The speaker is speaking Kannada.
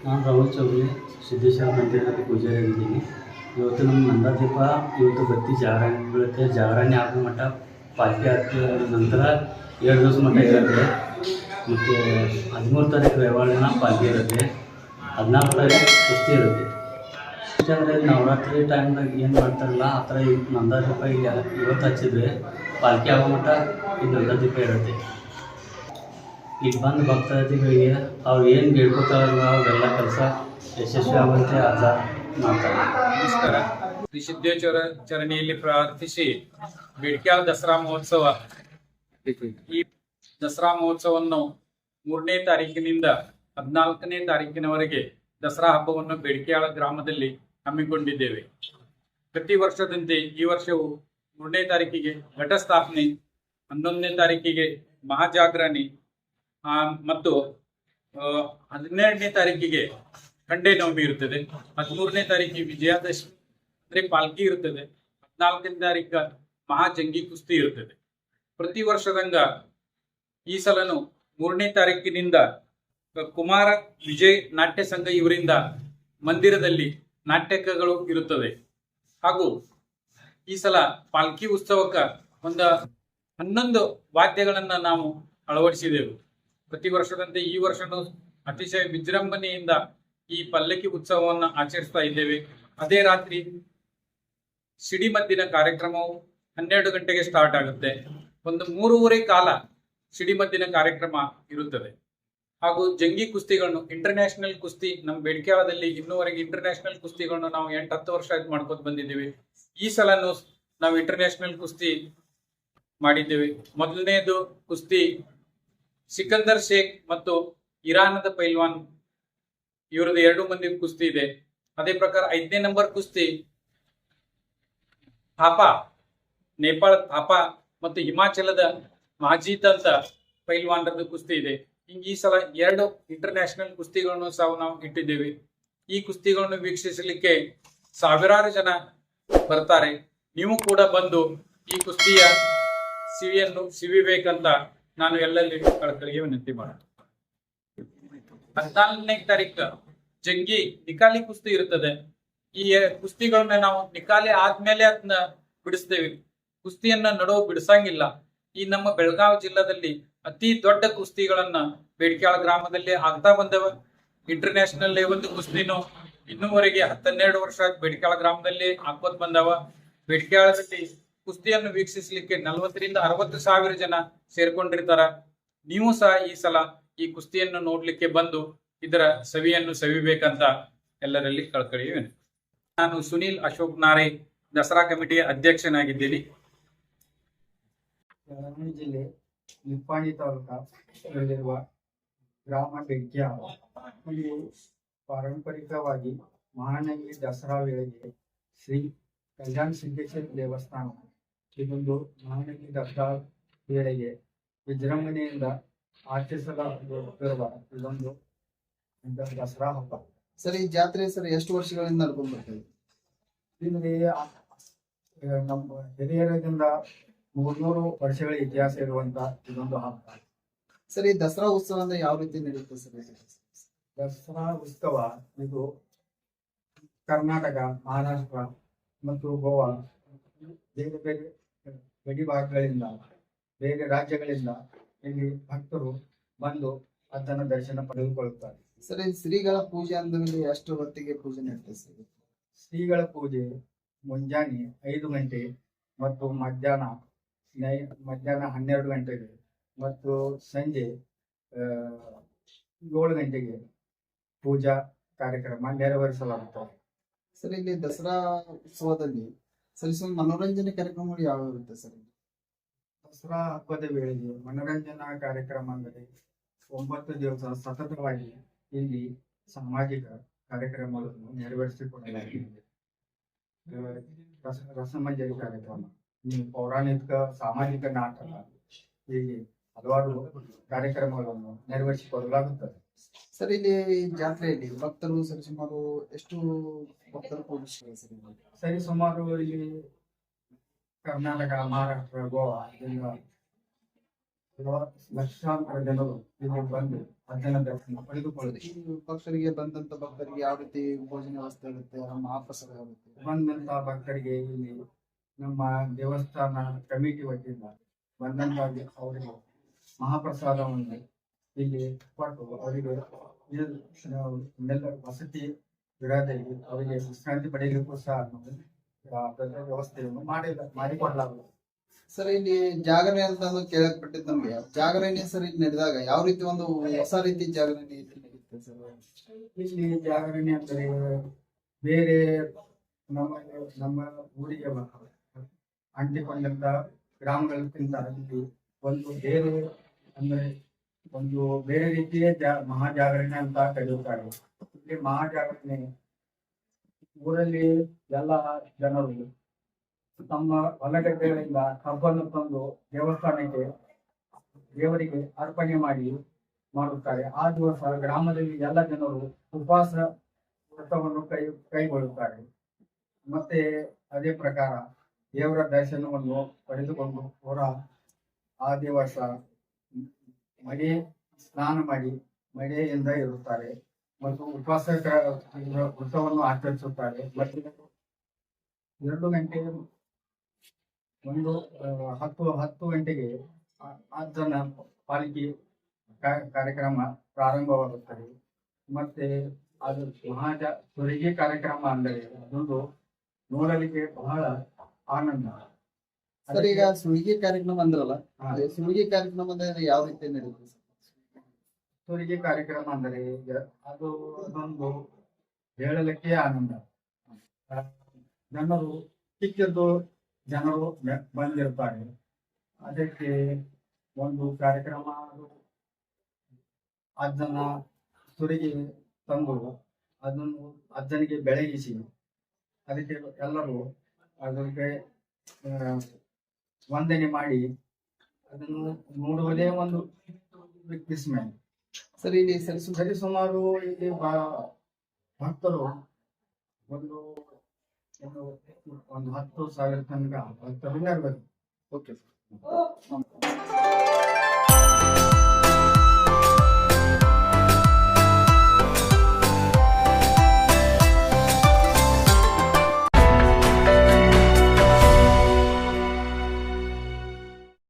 ನಾನು ರಾಹುಲ್ ಚೌಧರಿ ಸಿದ್ದೇಶ್ವರ ಮಂದಿರದ ಪೂಜಾರಿಯಾಗಿದ್ದೀನಿ. ಇವತ್ತು ನಮ್ಮ ನಂದಾದೀಪ ಇವತ್ತು ಬತ್ತಿ ಜಾಗರಣೆ ಬೀಳುತ್ತೆ. ಜಾಗರಣೆ ಆಗೋ ಮಟ್ಟ ಪಾಲ್ಕಿ ಆದ ನಂತರ 2 ದಿವಸ ಮಟ್ಟ ಇರುತ್ತೆ. ಮತ್ತು 13 ತಾರೀಕು ರವಿವಾರ ದಿನ ಪಾಲ್ಕಿ ಇರುತ್ತೆ. 14 ತಾರೀಕು ಕುಸ್ತಿ ಇರುತ್ತೆ. ಅಂದರೆ ನವರಾತ್ರಿ ಟೈಮ್ದಾಗ ಏನು ಮಾಡ್ತಾರಲ್ಲ ಆ ಥರ ಈಗ ನಂದಾದೀಪ ಇವತ್ತು ಹಚ್ಚಿದ್ರೆ ಪಾಲ್ಕಿ ಆಗೋ ಮಟ್ಟ ಈ ನಂದಾದೀಪ ಇರುತ್ತೆ. ಈಗ ಬಂದು ಭಕ್ತಾದಿಗಳಿಗೆ ಅವ್ರು ಏನು ಬೇಡ್ಕೊತಾರಲ್ಲ ಅವೆಲ್ಲ ಕೆಲಸ ಯಶಸ್ವಿ ಆಗುವಂತೆ ಅರ್ಥ ಮಾಡ್ತಾರೆ. ನಮಸ್ಕಾರ. ಶ್ರೀ ಸಿದ್ದೇಶ್ವರ ಚರಣಿಯಲ್ಲಿ ಪ್ರಾರ್ಥಿಸಿ ಬೇಡ್ಕ್ಯಾಳ ದಸರಾ ಮಹೋತ್ಸವ, ಈ ದಸರಾ ಮಹೋತ್ಸವವನ್ನು 3ನೇ ತಾರೀಕಿನಿಂದ 14ನೇ ತಾರೀಕಿನವರೆಗೆ ದಸರಾ ಹಬ್ಬವನ್ನು ಬೇಡ್ಕ್ಯಾಳ ಗ್ರಾಮದಲ್ಲಿ ಹಮ್ಮಿಕೊಂಡಿದ್ದೇವೆ. ಪ್ರತಿ ವರ್ಷದಂತೆ ಈ ವರ್ಷವು 3ನೇ ತಾರೀಕಿಗೆ ಘಟಸ್ಥಾಪನೆ, 11ನೇ ತಾರೀಕಿಗೆ ಮಹಾಜಾಗರಣೆ ಮತ್ತು 12ನೇ ತಾರೀಕಿಗೆ ಖಂಡೇ ನವಮಿ ಇರುತ್ತದೆ. 13ನೇ ತಾರೀಕಿಗೆ ವಿಜಯದಶಮಿ ಅಂದ್ರೆ ಪಾಲ್ಕಿ ಇರುತ್ತದೆ. 14ನೇ ತಾರೀಕು ಮಹಾಜಂಗಿ ಕುಸ್ತಿ ಇರುತ್ತದೆ. ಪ್ರತಿ ವರ್ಷದಂಗ ಈ ಸಲನು 3ನೇ ತಾರೀಕಿನಿಂದ ಕುಮಾರ ವಿಜಯ್ ನಾಟ್ಯ ಸಂಘ ಇವರಿಂದ ಮಂದಿರದಲ್ಲಿ ನಾಟ್ಯಗಳು ಇರುತ್ತದೆ. ಹಾಗೂ ಈ ಸಲ ಪಾಲ್ಕಿ ಉತ್ಸವಕ್ಕೆ ಒಂದು 11 ವಾದ್ಯಗಳನ್ನ ನಾವು ಅಳವಡಿಸಿದೆವು. ಪ್ರತಿ ವರ್ಷದಂತೆ ಈ ವರ್ಷನೂ ಅತಿಶಯ ವಿಜೃಂಭಣೆಯಿಂದ ಈ ಪಲ್ಲಕ್ಕಿ ಉತ್ಸವವನ್ನು ಆಚರಿಸ್ತಾ ಇದ್ದೇವೆ. ಅದೇ ರಾತ್ರಿ ಸಿಡಿಮದ್ದಿನ ಕಾರ್ಯಕ್ರಮವು 12 ಗಂಟೆಗೆ ಸ್ಟಾರ್ಟ್ ಆಗುತ್ತೆ. ಒಂದು 3:30 ಕಾಲ ಸಿಡಿಮದ್ದಿನ ಕಾರ್ಯಕ್ರಮ ಇರುತ್ತದೆ. ಹಾಗೂ ಜಂಗಿ ಕುಸ್ತಿಗಳನ್ನು, ಇಂಟರ್ನ್ಯಾಷನಲ್ ಕುಸ್ತಿ ನಮ್ಮ ಬೇಡ್ಕ್ಯಾಳದಲ್ಲಿ ಇನ್ನೂವರೆಗೆ ಇಂಟರ್ನ್ಯಾಷನಲ್ ಕುಸ್ತಿಗಳನ್ನು ನಾವು 8-10 ವರ್ಷ ಮಾಡ್ಕೋತ ಬಂದಿದ್ದೀವಿ. ಈ ಸಲನು ನಾವು ಇಂಟರ್ನ್ಯಾಷನಲ್ ಕುಸ್ತಿ ಮಾಡಿದ್ದೇವೆ. ಮೊದಲನೇದು ಕುಸ್ತಿ ಸಿಕಂದರ್ ಶೇಖ್ ಮತ್ತು ಇರಾನದ ಪೈಲ್ವಾನ್ ಇವರದ್ದು 2 ಮಂದಿ ಕುಸ್ತಿ ಇದೆ. ಅದೇ ಪ್ರಕಾರ 5ನೇ ನಂಬರ್ ಕುಸ್ತಿ ಥಾಪಾ, ನೇಪಾಳ ಥಾಪಾ ಮತ್ತು ಹಿಮಾಚಲದ ಮಾಜೀತ್ ಅಂತ ಪೈಲ್ವಾನರದ್ದು ಕುಸ್ತಿ ಇದೆ. ಹಿಂಗೆ ಈ ಸಲ 2 ಇಂಟರ್ನ್ಯಾಷನಲ್ ಕುಸ್ತಿಗಳನ್ನು ಸಹ ನಾವು ಇಟ್ಟಿದ್ದೇವೆ. ಈ ಕುಸ್ತಿಗಳನ್ನು ವೀಕ್ಷಿಸಲಿಕ್ಕೆ ಸಾವಿರಾರು ಜನ ಬರ್ತಾರೆ. ನೀವು ಕೂಡ ಬಂದು ಈ ಕುಸ್ತಿಯ ಸಿವಿಯನ್ನು ಸಿವಿಬೇಕಂತ ನಾನು ಎಲ್ಲಲ್ಲಿ ಕಳಕಳಿಗೆ ವಿನಂತಿ ಮಾಡೋಣ. 14ನೇ ತಾರೀಕು ಜಂಗಿ ನಿಕಾಲಿ ಕುಸ್ತಿ ಇರುತ್ತದೆ. ಈ ಕುಸ್ತಿಗಳನ್ನ ನಾವು ನಿಕಾಲಿ ಆದ್ಮೇಲೆ ಅದನ್ನ ಬಿಡಿಸ್ತೇವೆ. ಕುಸ್ತಿಯನ್ನ ನಡುವ ಬಿಡಿಸಂಗಿಲ್ಲ. ಈ ನಮ್ಮ ಬೆಳಗಾವಿ ಜಿಲ್ಲಾದಲ್ಲಿ ಅತಿ ದೊಡ್ಡ ಕುಸ್ತಿಗಳನ್ನ ಬೇಡ್ಕ್ಯಾಳ ಗ್ರಾಮದಲ್ಲಿ ಆಗ್ತಾ ಬಂದವ. ಇಂಟರ್ನ್ಯಾಷನಲ್ ಲೆವೆಲ್ ಕುಸ್ತಿನೂ ಇನ್ನೂವರೆಗೆ 12 ವರ್ಷ ಬೇಡ್ಕ್ಯಾಳ ಗ್ರಾಮದಲ್ಲಿ ಹಾಕೋತ್ ಬಂದವ. ಬೇಡ್ಕ್ಯಾಳದಲ್ಲಿ ಕುಸ್ತಿಯನ್ನು ವೀಕ್ಷಿಸಲಿಕ್ಕೆ 40ರಿಂದ 60 ಸಾವಿರ ಜನ ಸೇರ್ಕೊಂಡಿರ್ತಾರ. ನೀವು ಸಹ ಈ ಸಲ ಈ ಕುಸ್ತಿಯನ್ನು ನೋಡ್ಲಿಕ್ಕೆ ಬಂದು ಇದರ ಸವಿಯನ್ನು ಸವಿಬೇಕಂತ ಎಲ್ಲರಲ್ಲಿ ಕಳ್ಕಳಿವೆ. ನಾನು ಸುನೀಲ್ ಅಶೋಕ್ ನಾರೆ, ದಸರಾ ಕಮಿಟಿಯ ಅಧ್ಯಕ್ಷನಾಗಿದ್ದೀನಿ. ಬೆಳಗಾವಿ ಜಿಲ್ಲೆ ನಿಪ್ಪಾಣಿ ತಾಲೂಕಿನಲ್ಲಿರುವ ಗ್ರಾಮ ಬೇಡ್ಕ್ಯಾಳ. ಇಲ್ಲಿ ಪಾರಂಪರಿಕವಾಗಿ ಮಹಾನಂಗಿ ದಸರಾ ವೇಳೆಗೆ ಶ್ರೀ ಕಲ್ಯಾಣ ಸಿದ್ದೇಶ್ವರ ದೇವಸ್ಥಾನ ಇದೊಂದು ಮಹಾನಂಗಿ ದಸರಾ ವೇಳೆಗೆ ವಿಜೃಂಭಣೆಯಿಂದ ಆಚರಿಸಲಾಗುತ್ತಿರುವ ಇದೊಂದು ದಸರಾ ಹಬ್ಬ. ಸರ್, ಈ ಜಾತ್ರೆ ಸರ್ ಎಷ್ಟು ವರ್ಷಗಳಿಂದ ನಡ್ಕೊಂಡ್ ಬರ್ತದೆ? ಇಲ್ಲಿ ನಮ್ಮ ಹಿರಿಯರಿಂದ 300 ವರ್ಷಗಳ ಇತಿಹಾಸ ಇರುವಂತ ಇದೊಂದು ಹಬ್ಬ. ಸರ್, ಈ ದಸರಾ ಉತ್ಸವ ಅಂದ್ರೆ ಯಾವ ರೀತಿ ನಡೆಯುತ್ತೆ ಸರ್? ದಸರಾ ಉತ್ಸವ ಇದು ಕರ್ನಾಟಕ, ಮಹಾರಾಷ್ಟ್ರ ಮತ್ತು ಗೋವಾ ಬೇರೆ ಬೇರೆ ಗಡಿ ಭಾಗಗಳಿಂದ, ಬೇರೆ ರಾಜ್ಯಗಳಿಂದ ಇಲ್ಲಿ ಭಕ್ತರು ಬಂದು ಅದನ್ನ ದರ್ಶನ ಪಡೆದುಕೊಳ್ಳುತ್ತಾರೆ. ಸರ್, ಈ ಶ್ರೀಗಳ ಪೂಜೆ ಅಂದ್ರೆ ಎಷ್ಟು ಹೊತ್ತಿಗೆ ಪೂಜೆ ನಡೀತದೆ ಸರ್? ಶ್ರೀಗಳ ಪೂಜೆ ಮುಂಜಾನೆ 5 ಗಂಟೆ ಮತ್ತು ಮಧ್ಯಾಹ್ನ 12 ಗಂಟೆಗೆ ಮತ್ತು ಸಂಜೆ 7 ಗಂಟೆಗೆ ಪೂಜಾ ಕಾರ್ಯಕ್ರಮ ನೆರವೇರಿಸಲಾಗುತ್ತದೆ. ಸರ್, ಇಲ್ಲಿ ದಸರಾ ಉತ್ಸವದಲ್ಲಿ ಸರ್ ಮನೋರಂಜನೆ ಕಾರ್ಯಕ್ರಮಗಳು ಯಾವ ಇರುತ್ತೆ ಸರ್? ದಸರಾ ಹಬ್ಬದ ವೇಳೆಗೆ ಮನೋರಂಜನಾ ಕಾರ್ಯಕ್ರಮ ಅಂದರೆ 9 ದಿವಸ ಸತತವಾಗಿ ಇಲ್ಲಿ ಸಾಮಾಜಿಕ ಕಾರ್ಯಕ್ರಮಗಳನ್ನು ನೆರವೇರಿಸಿಕೊಳ್ಳಲಾಗಿದೆ. ರಸಮಂಜರಿ ಕಾರ್ಯಕ್ರಮ, ಪೌರಾಣಿಕ ಸಾಮಾಜಿಕ ನಾಟಕ, ಹೀಗೆ ಹಲವಾರು ಕಾರ್ಯಕ್ರಮಗಳನ್ನು ನೆರವೇರಿಸಿಕೊಳ್ಳಲಾಗುತ್ತದೆ. ಸರ್, ಇಲ್ಲಿ ಜಾತ್ರೆಯಲ್ಲಿ ಭಕ್ತರು ಸರಿಸುಮಾರು ಎಷ್ಟು ಭಕ್ತರು ಕೂಡಿಸ್ತಾರೆ ಸರ್? ಸರಿಸುಮಾರು ಇಲ್ಲಿ ಕರ್ನಾಟಕ, ಮಹಾರಾಷ್ಟ್ರ, ಗೋವಾ ಲಕ್ಷಾಂತರ ಜನರು ಇಲ್ಲಿ ಬಂದು ಭಜನ ದರ್ಶನ ಪಡೆದುಕೊಳ್ಳುವುದು. ಈ ಭಕ್ತರಿಗೆ ಬಂದಂತ ಭಕ್ತರಿಗೆ ಯಾವ ರೀತಿ ಭೋಜನ ವ್ಯವಸ್ಥೆ ಇರುತ್ತೆ, ಮಹಾಪ್ರಸಾದ ಆಗುತ್ತೆ? ಬಂದಂತ ಭಕ್ತರಿಗೆ ಇಲ್ಲಿ ನಮ್ಮ ದೇವಸ್ಥಾನ ಕಮಿಟಿ ವತಿಯಿಂದ ಬಂದಂತ ಅವರಿಗೆ ಮಹಾಪ್ರಸಾದವನ್ನು ಇಲ್ಲಿ ಕೊಟ್ಟು ಅವರಿಗೆ ಎಲ್ಲ ವಸತಿ ಗೃಹದಲ್ಲಿ ಅವರಿಗೆ ವಿಶ್ರಾಂತಿ ಪಡೆಯಲಿಕ್ಕೂ ಸಹ ವ್ಯವಸ್ಥೆಯನ್ನು ಮಾಡಿಕೊಡಲಾಗುತ್ತದೆ. ಸರ್, ಇಲ್ಲಿ ಜಾಗರಣೆ ಅಂತ ಕೇಳಕ್ ಪಟ್ಟಿದ್ ನಮ್ಗೆ. ಜಾಗರಣೆ ಸರ್ ಇಲ್ಲಿ ನಡೆದಾಗ ಯಾವ ರೀತಿ ಒಂದು ಹೊಸ ರೀತಿ ಜಾಗರಣೆ ಇಲ್ಲಿ ನಡೆಯುತ್ತೆ ಸರ್? ಇಲ್ಲಿ ಜಾಗರಣೆ ಅಂದರೆ ಬೇರೆ ನಮ್ಮ ನಮ್ಮ ಊರಿಗೆ ಅಂಟಿಕೊಂಡಂತ ಗ್ರಾಮಗಳಕ್ಕಿಂತ ಇಲ್ಲಿ ಒಂದು ಬೇರೆ ಅಂದ್ರೆ ಒಂದು ಬೇರೆ ರೀತಿಯ ಮಹಾಜಾಗರಣೆ ಅಂತ ಕರೆಯುತ್ತಾರೆ. ಇಲ್ಲಿ ಮಹಾಜಾಗರಣೆ ಊರಲ್ಲಿ ಎಲ್ಲ ಜನರು ತಮ್ಮ ಹೊಲಗದ್ದೆಗಳಿಂದ ಕಬ್ಬನ್ನು ತಂದು ದೇವಸ್ಥಾನಕ್ಕೆ ದೇವರಿಗೆ ಅರ್ಪಣೆ ಮಾಡುತ್ತಾರೆ. ಆ ದಿವಸ ಗ್ರಾಮದಲ್ಲಿ ಎಲ್ಲ ಜನರು ಉಪವಾಸ ವ್ರತವನ್ನು ಕೈಗೊಳ್ಳುತ್ತಾರೆ. ಮತ್ತೆ ಅದೇ ಪ್ರಕಾರ ದೇವರ ದರ್ಶನವನ್ನು ಪಡೆದುಕೊಂಡು ಹೊರ ಆ ದಿವಸ ಮಳೆ ಸ್ನಾನ ಮಾಡಿ ಮಳೆಯಿಂದ ಇರುತ್ತಾರೆ ಮತ್ತು ಉಪವಾಸ ವ್ರತವನ್ನು ಆಚರಿಸುತ್ತಾರೆ. ಮತ್ತು 2 ಗಂಟೆ ಹತ್ತು ಗಂಟೆಗೆ ಅಜ್ಜನ ಪಾಲಿಕೆ ಕಾರ್ಯಕ್ರಮ ಪ್ರಾರಂಭವಾಗುತ್ತದೆ. ಮತ್ತೆ ಅದು ಸುರಿಗೆ ಕಾರ್ಯಕ್ರಮ ಅಂದರೆ ಅದೊಂದು ನೋಡಲಿಕ್ಕೆ ಬಹಳ ಆನಂದ. ಸರ್, ಈಗ ಸುಳಿಗೆ ಕಾರ್ಯಕ್ರಮ ಅಂದ್ರಲ್ಲ, ಸುಳಿಗೆ ಕಾರ್ಯಕ್ರಮ ಅಂದ್ರೆ ಯಾವ ರೀತಿ ನಡೆಯುತ್ತೆ ಸರ್? ಸುರಿಗೆ ಕಾರ್ಯಕ್ರಮ ಅಂದರೆ ಅದೊಂದು ಹೇಳಲಿಕ್ಕೆ ಆನಂದ. ಜನರು ಚಿಕ್ಕದ್ದು ಜನರು ಬಂದಿರ್ತಾರೆ. ಅದಕ್ಕೆ ಒಂದು ಕಾರ್ಯಕ್ರಮ ಅಜ್ಜನ ಸುರಿಗೆ ತಂದು ಅದನ್ನು ಅಜ್ಜನಿಗೆ ಬೆಳಗಿಸಿ ಅದಕ್ಕೆ ಎಲ್ಲರೂ ಅದಕ್ಕೆ ವಂದನೆ ಮಾಡಿ ಅದನ್ನು ನೋಡುವುದೇ ಒಂದು ವಿಸ್ಮಯ. ಸರ್, ಇಲ್ಲಿ ಸರಿಸುಮಾರು ಇಲ್ಲಿ ಭಕ್ತರು ಒಂದು 10,000 ತನಕ ಭಕ್ತರು ನೆರವೇರು. Okay sir.